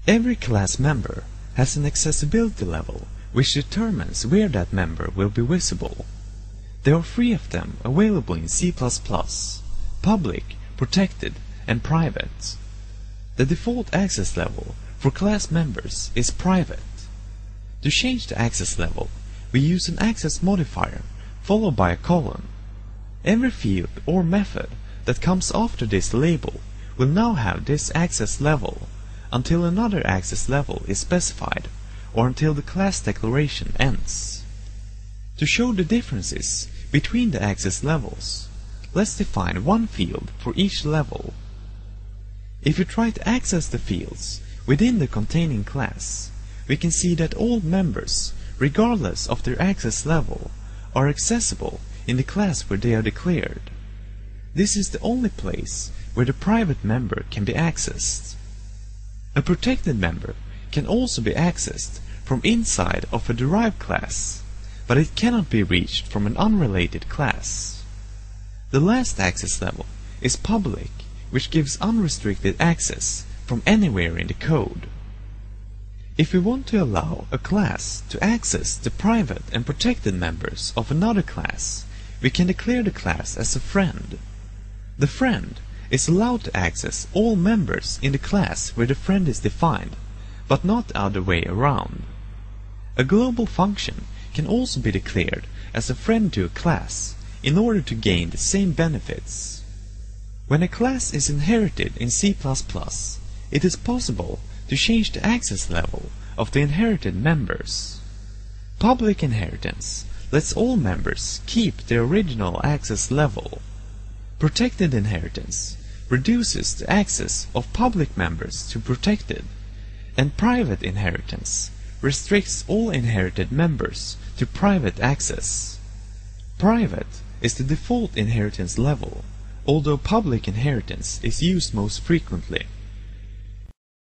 Every class member has an accessibility level which determines where that member will be visible. There are 3 of them available in C++: public, protected, and private. The default access level for class members is private. To change the access level, we use an access modifier followed by a colon. Every field or method that comes after this label will now have this access level until another access level is specified, or until the class declaration ends. To show the differences between the access levels, let's define one field for each level. If we try to access the fields within the containing class, we can see that all members, regardless of their access level, are accessible in the class where they are declared. This is the only place where the private member can be accessed. A protected member can also be accessed from inside of a derived class, but it cannot be reached from an unrelated class. The last access level is public, which gives unrestricted access from anywhere in the code. If we want to allow a class to access the private and protected members of another class, we can declare the class as a friend. The friend is allowed to access all members in the class where the friend is defined, but not the other way around. A global function can also be declared as a friend to a class in order to gain the same benefits. When a class is inherited in C++, it is possible to change the access level of the inherited members. Public inheritance lets all members keep their original access level. Protected inheritance reduces the access of public members to protected, and private inheritance restricts all inherited members to private access. Private is the default inheritance level, although public inheritance is used most frequently.